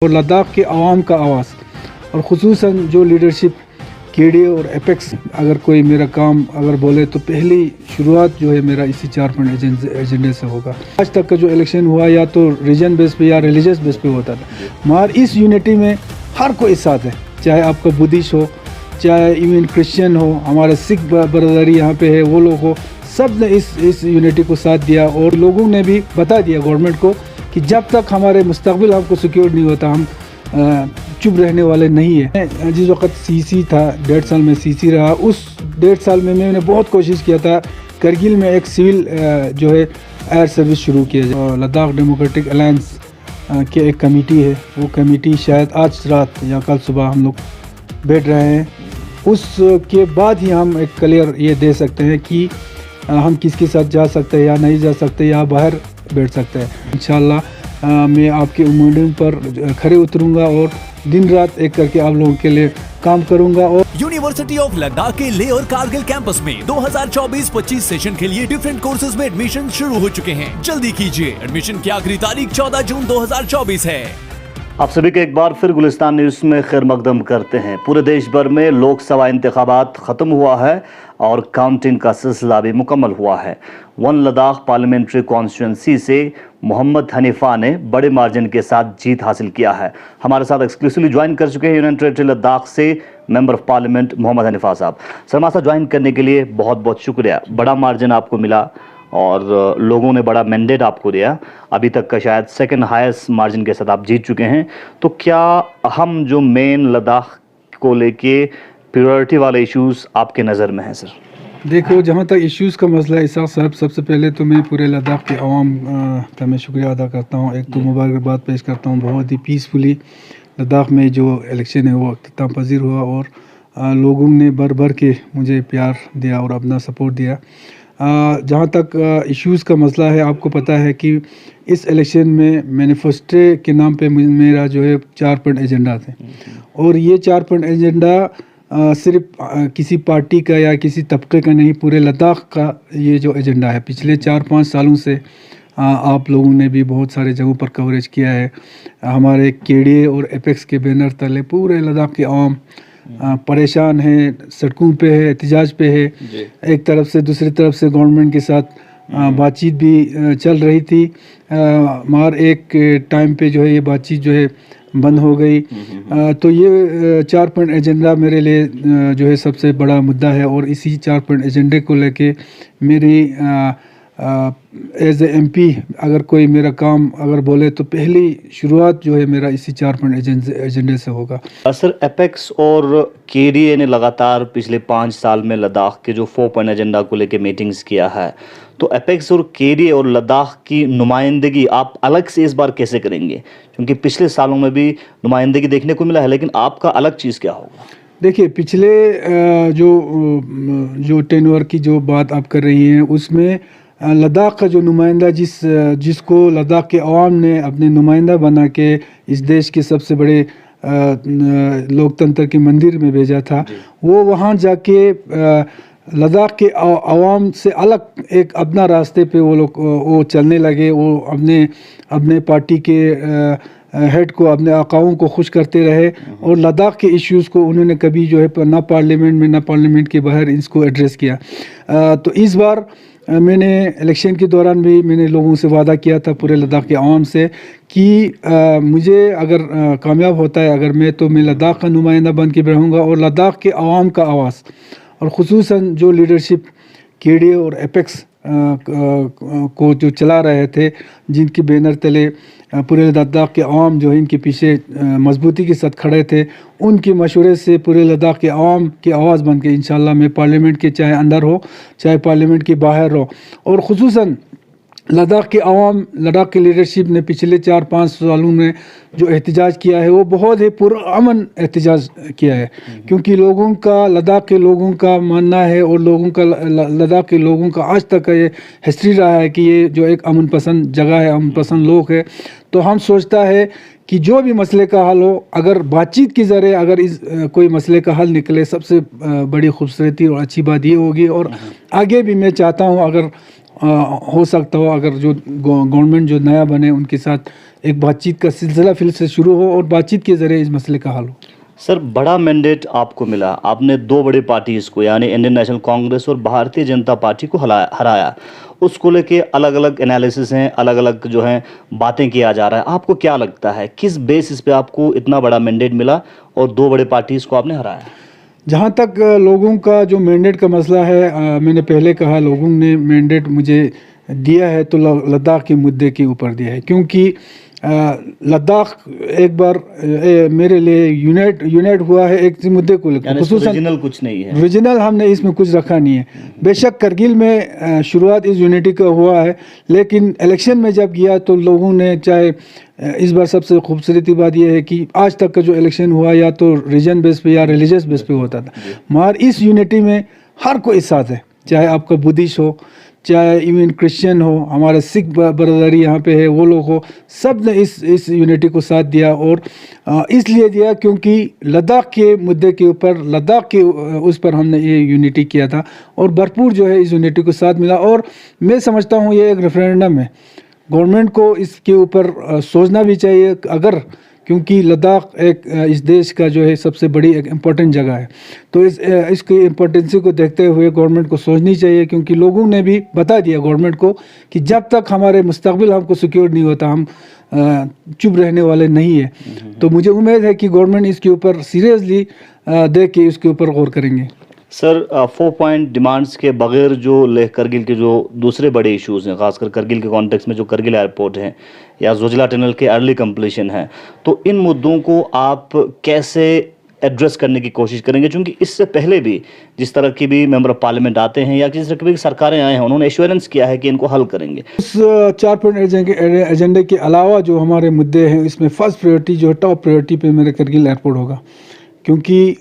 और लद्दाख के आवाम का आवाज़ और ख़ुसूसन जो लीडरशिप केडीए और एपेक्स, अगर कोई मेरा काम अगर बोले तो पहली शुरुआत जो है मेरा इसी 4 पॉइंट एजेंडे से होगा। आज तक का जो इलेक्शन हुआ या तो रीजन बेस पे या रिलीजियस बेस पे होता था, मगर इस यूनिटी में हर कोई साथ है, चाहे आपका बुद्धिस्ट हो, चाहे इवन क्रिश्चियन हो, हमारे सिख बरदरी यहाँ पे है, वो लोग हो, सब ने इस यूनिटी को साथ दिया। और लोगों ने भी बता दिया गवर्नमेंट को कि जब तक हमारे मुस्तकबिल हमको सिक्योर नहीं होता हम चुप रहने वाले नहीं है। जिस वक्त सीसी था, 1.5 साल में सीसी रहा, उस 1.5 साल में मैंने बहुत कोशिश किया था करगिल में एक सिविल जो है एयर सर्विस शुरू किया जाए। लद्दाख डेमोक्रेटिक अलायंस की एक कमेटी है, वो कमेटी शायद आज रात या कल सुबह हम लोग बैठ रहे हैं, उसके बाद ही हम एक क्लियर ये दे सकते हैं कि हम किसके साथ जा सकते हैं या नहीं जा सकते या बाहर बैठ सकते हैं। इंशाल्लाह मैं आपकी उम्मीदों पर खरे उतरूंगा और दिन रात एक करके आप लोगों के लिए काम करूंगा। और यूनिवर्सिटी ऑफ लद्दाख के लेह और कारगिल कैंपस में 2024-25 सेशन के लिए डिफरेंट कोर्सेज में एडमिशन शुरू हो चुके हैं। जल्दी कीजिए, एडमिशन की आखिरी तारीख 14 जून 2024 है। आप सभी के एक बार फिर गुलिस्तान न्यूज़ में खैर मकदम करते हैं। पूरे देश भर में लोकसभा इंतखाबात ख़त्म हुआ है और काउंटिंग का सिलसिला भी मुकम्मल हुआ है। वन लद्दाख पार्लियामेंट्री कॉन्स्टिट्यूंसी से मोहम्मद हनीफा ने बड़े मार्जिन के साथ जीत हासिल किया है। हमारे साथ एक्सक्लूसिवली ज्वाइन कर चुके हैं यूनियन टेरेटरी लद्दाख से member of parliament Mohammad Hanifa sahab. Sir, हमारे साथ ज्वाइन करने के लिए बहुत बहुत शुक्रिया। बड़ा मार्जिन आपको मिला और लोगों ने बड़ा मैंडेट आपको दिया, अभी तक का शायद सेकंड हाईएस्ट मार्जिन के साथ आप जीत चुके हैं। तो क्या हम जो मेन लद्दाख को लेके प्रायोरिटी वाले इश्यूज आपके नज़र में हैं सर? देखो, जहाँ तक इश्यूज़ का मसला है इसाक साहब, सबसे पहले तो मैं पूरे लद्दाख के अवाम का मैं शुक्रिया अदा करता हूँ। एक तो मुबारकबाद पेश करता हूँ, बहुत ही पीसफुली लद्दाख में जो इलेक्शन है वो इख्तिताम पजीर हुआ और लोगों ने भर भर के मुझे प्यार दिया और अपना सपोर्ट दिया। जहाँ तक इश्यूज़ का मसला है, आपको पता है कि इस इलेक्शन में मैनिफेस्टो के नाम पे मेरा जो है 4 पॉइंट एजेंडा थे और ये 4 पॉइंट एजेंडा सिर्फ किसी पार्टी का या किसी तबके का नहीं, पूरे लद्दाख का ये जो एजेंडा है। पिछले 4-5 सालों से आप लोगों ने भी बहुत सारे जगहों पर कवरेज किया है। हमारे केडीए और एपेक्स के बैनर तले पूरे लद्दाख के आवाम परेशान है, सड़कों पे है, एहतजाज पे है। एक तरफ से दूसरी तरफ से गवर्नमेंट के साथ बातचीत भी चल रही थी, मगर एक टाइम पे जो है ये बातचीत जो है बंद हो गई। तो ये 4 पॉइंट एजेंडा मेरे लिए जो है सबसे बड़ा मुद्दा है और इसी 4 पॉइंट एजेंडे को लेके मेरी एज ए एमपी अगर कोई मेरा काम अगर बोले तो पहली शुरुआत जो है मेरा इसी 4 पॉइंट एजेंडे से होगा। सर, एपेक्स और केडीए ने लगातार पिछले 5 साल में लद्दाख के जो 4 पॉइंट एजेंडा को लेके मीटिंग्स किया है, तो एपेक्स और केडीए और लद्दाख की नुमाइंदगी आप अलग से इस बार कैसे करेंगे? क्योंकि पिछले सालों में भी नुमाइंदगी देखने को मिला है, लेकिन आपका अलग चीज़ क्या होगा? देखिए, पिछले जो टेन्योर की जो बात आप कर रही हैं, उसमें लद्दाख का जो नुमाइंदा जिसको लद्दाख के अवाम ने अपने नुमाइंदा बना के इस देश के सबसे बड़े लोकतंत्र के मंदिर में भेजा था, वो वहाँ जाके लद्दाख के अवाम से अलग एक अपना रास्ते पे वो लोग वो चलने लगे। वो अपने पार्टी के हेड को, अपने आकाओं को खुश करते रहे और लद्दाख के इश्यूज़ को उन्होंने कभी जो है ना पार्लियामेंट में ना पार्लियामेंट के बाहर इसको एड्रेस किया। तो इस बार मैंने इलेक्शन के दौरान भी मैंने लोगों से वादा किया था, पूरे लद्दाख के अवाम से, कि मुझे अगर कामयाब होता है अगर मैं लद्दाख का नुमाइंदा बन के रहूँगा और लद्दाख के अवाम का आवाज़ और ख़ुसूसन जो लीडरशिप केडीए और एपेक्स को जो चला रहे थे, जिनके बैनर तले पूरे लद्दाख के अवाम जो है इनके पीछे मजबूती के साथ खड़े थे, उनके मशवरे से पूरे लद्दाख के अवाम की आवाज़ बन के इंशाल्लाह मैं पार्लियामेंट के चाहे अंदर हो चाहे पार्लियामेंट के बाहर हो, और ख़ुसूसन लद्दाख के अवाम, लद्दाख की लीडरशिप ने पिछले 4-5 सालों में जो एहतजाज किया है वो बहुत ही पुरअमन एहतजाज किया है। क्योंकि लोगों का, लद्दाख के लोगों का मानना है और लोगों का, लद्दाख के लोगों का आज तक का ये हिस्ट्री रहा है कि ये जो एक अमन पसंद जगह है, अमन पसंद लोग है। तो हम सोचता है कि जो भी मसले का हल हो, अगर बातचीत के ज़रिए अगर इस कोई मसले का हल निकले, सबसे बड़ी खूबसूरती और अच्छी बात ये होगी। और आगे भी मैं चाहता हूँ अगर हो सकता हो, अगर जो गवर्नमेंट जो नया बने उनके साथ एक बातचीत का सिलसिला फिर से शुरू हो और बातचीत के ज़रिए इस मसले का हल हो। सर, बड़ा मैंडेट आपको मिला, आपने दो बड़ी पार्टीज को यानी इंडियन नेशनल कांग्रेस और भारतीय जनता पार्टी को हराया। उसको लेके अलग अलग एनालिसिस हैं, अलग अलग जो हैं बातें किया जा रहा है। आपको क्या लगता है किस बेसिस पे आपको इतना बड़ा मैंडेट मिला और दो बड़े पार्टीज को आपने हराया? जहाँ तक लोगों का जो मैंडेट का मसला है, मैंने पहले कहा लोगों ने मैंडेट मुझे दिया है तो लद्दाख के मुद्दे के ऊपर दिया है, क्योंकि लद्दाख एक बार मेरे लिए यूनाइट हुआ है एक मुद्दे को लेकर, खुसूसन रीजनल कुछ नहीं है, रीजनल हमने इसमें कुछ रखा नहीं है। बेशक करगिल में शुरुआत इस यूनिटी का हुआ है, लेकिन इलेक्शन में जब गया तो लोगों ने, चाहे इस बार सबसे खूबसूरती बात यह है कि आज तक का जो इलेक्शन हुआ या तो रीजन बेस पे या रिलीजियस बेस पे होता था, मगर इस यूनिटी में हर कोई साथ है, चाहे आपका बुद्धिस्ट हो, चाहे इवन क्रिश्चियन हो, हमारे सिख बरदरी यहाँ पे है, वो लोग हो, सब ने इस यूनिटी को साथ दिया। और इसलिए दिया क्योंकि लद्दाख के मुद्दे के ऊपर, लद्दाख के उस पर हमने ये यूनिटी किया था और भरपूर जो है इस यूनिटी को साथ मिला। और मैं समझता हूँ ये एक रेफरेंडम है, गवर्नमेंट को इसके ऊपर सोचना भी चाहिए, अगर क्योंकि लद्दाख एक इस देश का जो है सबसे बड़ी एक इम्पोर्टेंट जगह है, तो इसकी इम्पोर्टेंसी को देखते हुए गवर्नमेंट को सोचनी चाहिए, क्योंकि लोगों ने भी बता दिया गवर्नमेंट को कि जब तक हमारे मुस्तकबिल हमको सिक्योर नहीं होता हम चुप रहने वाले नहीं है। तो मुझे उम्मीद है कि गवर्नमेंट इसके ऊपर सीरियसली देख के इसके ऊपर गौर करेंगे। सर, 4 पॉइंट डिमांड्स के बगैर जो लेह करगिल के जो दूसरे बड़े इश्यूज़ हैं, खासकर करगिल के कॉन्टेक्स्ट में जो करगिल एयरपोर्ट है या जोजिला टनल के अर्ली कंप्लीशन है, तो इन मुद्दों को आप कैसे एड्रेस करने की कोशिश करेंगे? क्योंकि इससे पहले भी जिस तरह की भी मेंबर ऑफ पार्लियामेंट आते हैं या जिस तरह की भी सरकारें आए हैं, उन्होंने एश्योरेंस किया है कि इनको हल करेंगे। उस 4 पॉइंट एजेंडे के अलावा जो हमारे मुद्दे हैं, इसमें फर्स्ट प्रायोरिटी जो है, टॉप प्रायोरिटी पे मेरे करगिल एयरपोर्ट होगा, क्योंकि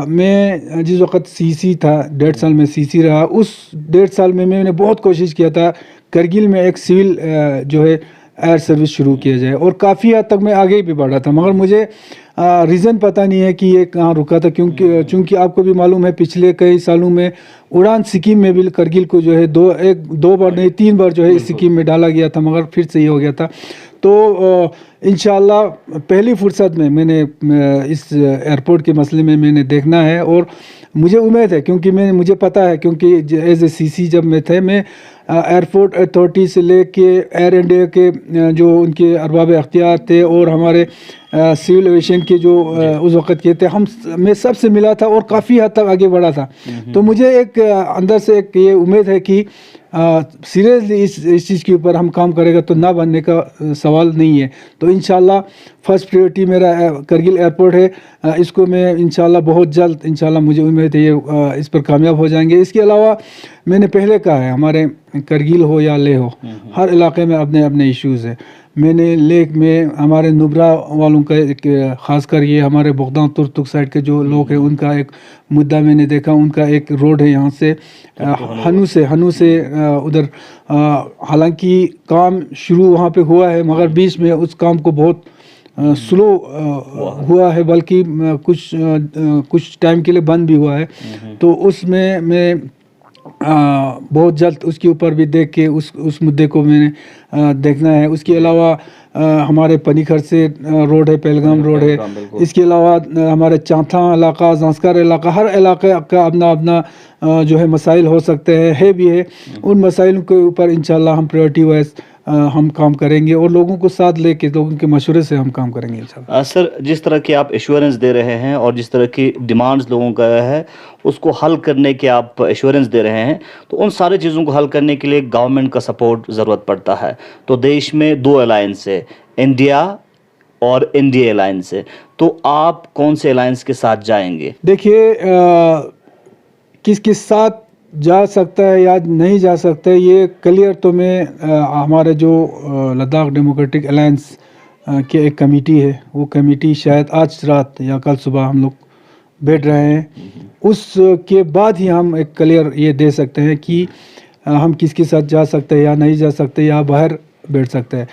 मैं जिस वक्त सीसी था, 1.5 साल में सीसी रहा, उस 1.5 साल में मैंने बहुत कोशिश किया था करगिल में एक सिविल जो है एयर सर्विस शुरू किया जाए, और काफ़ी हद तक मैं आगे भी बढ़ा था, मगर मुझे रीज़न पता नहीं है कि ये कहाँ रुका था। क्योंकि आपको भी मालूम है पिछले कई सालों में उड़ान स्कीम में भी करगिल को जो है दो बार नहीं 3 बार जो है इस स्कीम में डाला गया था, मगर फिर से ये हो गया था। तो इंशाल्लाह पहली फुर्सत में मैंने इस एयरपोर्ट के मसले में मैंने देखना है, और मुझे उम्मीद है, क्योंकि मुझे पता है, क्योंकि एज ए सीसी जब मैं थे, मैं एयरपोर्ट अथॉरिटी से लेके एयर इंडिया के जो उनके अरबाब अख्तियार थे और हमारे सिविल एविएशन के जो उस वक़्त के थे, मैं सबसे मिला था और काफ़ी हद तक आगे बढ़ा था। तो मुझे एक अंदर से एक ये उम्मीद है कि सीरियसली इस चीज़ के ऊपर हम काम करेगा तो ना बनने का सवाल नहीं है। तो इंशाल्लाह फर्स्ट प्रायोरिटी मेरा करगिल एयरपोर्ट है, इसको मैं इंशाल्लाह बहुत जल्द, इंशाल्लाह मुझे उम्मीद है ये इस पर कामयाब हो जाएंगे। इसके अलावा मैंने पहले कहा है, हमारे करगिल हो या लेह हो, हर इलाके में अपने अपने इश्यूज़ हैं। मैंने लेह में हमारे नुब्रा वालों का एक ख़ासकर ये हमारे बगदाद तुर्तुक साइड के जो लोग हैं उनका एक मुद्दा मैंने देखा। उनका एक रोड है यहाँ से हनु से उधर, हालांकि काम शुरू वहाँ पे हुआ है, मगर बीच में उस काम को बहुत स्लो हुआ है, बल्कि कुछ टाइम के लिए बंद भी हुआ है। तो उसमें मैं बहुत जल्द उसके ऊपर भी देख के उस मुद्दे को मैंने देखना है। उसके अलावा हमारे पनीखर से रोड है, पहलगाम रोड है। इसके अलावा हमारे चांथा इलाका, जांस्कर इलाका, हर इलाके का अपना अपना जो है मसाइल हो सकते हैं, है भी है। उन मसाइलों के ऊपर इंशाल्लाह हम प्रायोरिटी वाइज हम काम करेंगे और लोगों को साथ लेके, लोगों के मशवरे से हम काम करेंगे इंशाल्लाह। सर, जिस तरह की आप एश्योरेंस दे रहे हैं और जिस तरह की डिमांड्स लोगों का है उसको हल करने के आप एश्योरेंस दे रहे हैं, तो उन सारी चीज़ों को हल करने के लिए गवर्नमेंट का सपोर्ट ज़रूरत पड़ता है। तो देश में 2 अलायंस है, इंडिया और एनडीए अलायंस है, तो आप कौन से अलायंस के साथ जाएंगे? देखिए, किस साथ जा सकता है या नहीं जा सकता है ये क्लियर तो मैं हमारे जो लद्दाख डेमोक्रेटिक अलायंस के एक कमेटी है, वो कमेटी शायद आज रात या कल सुबह हम लोग बैठ रहे हैं, उसके बाद ही हम एक क्लियर ये दे सकते हैं कि हम किसके साथ जा सकते हैं या नहीं जा सकते या बाहर बैठ सकते हैं।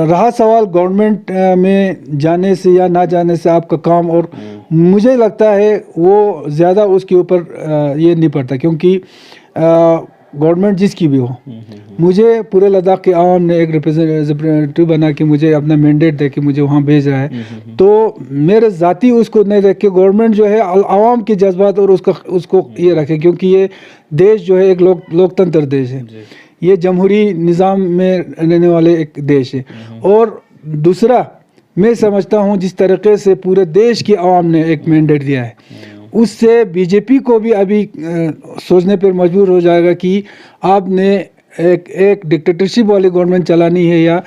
रहा सवाल गवर्नमेंट में जाने से या ना जाने से आपका काम, और मुझे लगता है वो ज़्यादा उसके ऊपर ये नहीं पड़ता, क्योंकि गवर्नमेंट जिसकी भी हो, मुझे पूरे लद्दाख के आवाम ने एक रिप्रेजेंटेटिव बना के मुझे अपना मैंडेट दे के मुझे वहाँ भेज रहा है, तो मेरे ज़ाती उसको नहीं देख के गवर्नमेंट जो है आवाम के जज्बात और उसको ये रखे, क्योंकि ये देश जो है एक लोकतंत्र देश है, ये जमहूरी निज़ाम में रहने वाले एक देश है। और दूसरा मैं समझता हूँ जिस तरीके से पूरे देश की आवाम ने एक मैंडेट दिया है, उससे बीजेपी को भी अभी सोचने पर मजबूर हो जाएगा कि आपने एक डिक्टेटरशिप वाली गवर्नमेंट चलानी है या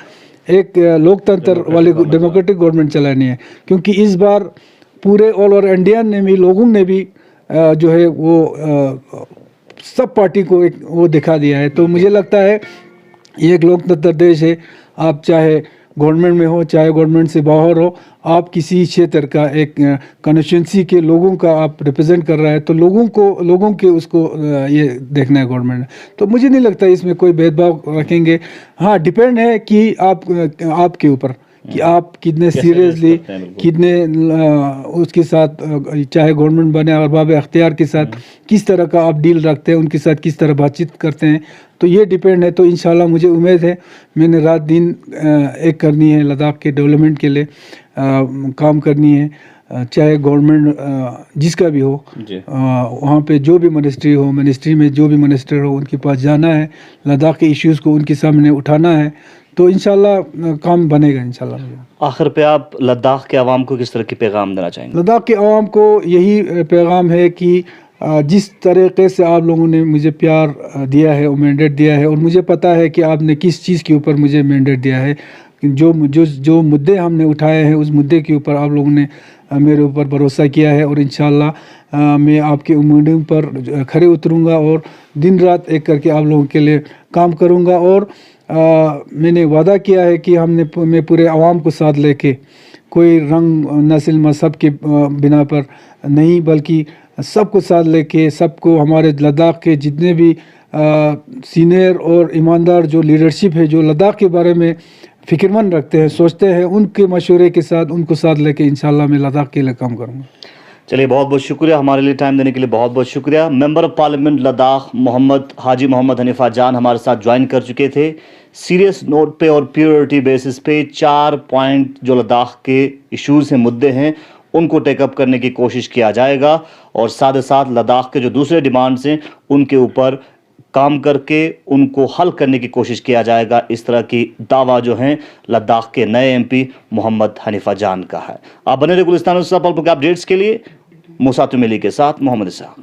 एक लोकतंत्र वाली डेमोक्रेटिक गवर्नमेंट चलानी है, क्योंकि इस बार पूरे ऑल ओवर इंडिया ने भी लोगों ने भी जो है वो सब पार्टी को एक वो दिखा दिया है। तो मुझे लगता है ये एक लोकतंत्र देश है, आप चाहे गवर्नमेंट में हो चाहे गवर्नमेंट से बाहर हो, आप किसी क्षेत्र का एक कॉन्स्टिट्यूंसी के लोगों का आप रिप्रेजेंट कर रहा है, तो लोगों के उसको ये देखना है गवर्नमेंट ने। तो मुझे नहीं लगता इसमें कोई भेदभाव रखेंगे। हाँ, डिपेंड है कि आपके ऊपर कि आप कितने सीरियसली कितने उसके साथ चाहे गवर्नमेंट बने अरबाब अख्तियार के साथ किस तरह का आप डील रखते हैं, उनके साथ किस तरह बातचीत करते हैं, तो ये डिपेंड है। तो इंशाल्लाह मुझे उम्मीद है, मैंने रात दिन एक करनी है लद्दाख के डेवलपमेंट के लिए काम करनी है, चाहे गवर्नमेंट जिसका भी हो, वहाँ पे जो भी मिनिस्ट्री में जो भी मिनिस्टर हो उनके पास जाना है, लद्दाख के इश्यूज़ को उनके सामने उठाना है, तो इंशाल्लाह काम बनेगा इंशाल्लाह। आखिर पे आप लद्दाख के अवाम को किस तरह की पैगाम देना चाहेंगे? लद्दाख के अवाम को यही पैगाम है कि जिस तरीके से आप लोगों ने मुझे प्यार दिया है और मैंडेट दिया है, और मुझे पता है कि आपने किस चीज़ के ऊपर मुझे मैंडेट दिया है, जो मुद्दे हमने उठाए हैं उस मुद्दे के ऊपर आप लोगों ने मेरे ऊपर भरोसा किया है, और इंशाल्लाह मैं आपके उम्मीदों पर खरे उतरूँगा और दिन रात एक करके आप लोगों के लिए काम करूँगा। और मैंने वादा किया है कि मैं पूरे आवाम को साथ लेके, कोई रंग नस्ल मजहब के बिना पर नहीं, बल्कि सबको साथ लेके, सबको हमारे लद्दाख के जितने भी सीनियर और ईमानदार जो लीडरशिप है, जो लद्दाख के बारे में फ़िक्रमंद रखते हैं, सोचते हैं, उनके मशवरे के साथ उनको साथ लेके इंशाल्लाह मैं लद्दाख के लिए काम करूँगा। चलिए, बहुत बहुत शुक्रिया, हमारे लिए टाइम देने के लिए बहुत बहुत शुक्रिया। Member of parliament Ladakh Haji Mohammad Hanifa Jan हमारे साथ ज्वाइन कर चुके थे। सीरियस नोट पे और प्योरिटी बेसिस पे 4 पॉइंट जो लद्दाख के इश्यूज़ हैं, मुद्दे हैं, उनको टेकअप करने की कोशिश किया जाएगा, और साथ ही साथ लद्दाख के जो दूसरे डिमांड्स हैं उनके ऊपर काम करके उनको हल करने की कोशिश किया जाएगा। इस तरह की दावा जो है लद्दाख के नए एमपी मोहम्मद हनीफा जान का है। आप बने रहे गुलिस्तान के अपडेट्स के लिए। मूसा तुमेली के साथ मोहम्मद इसाक।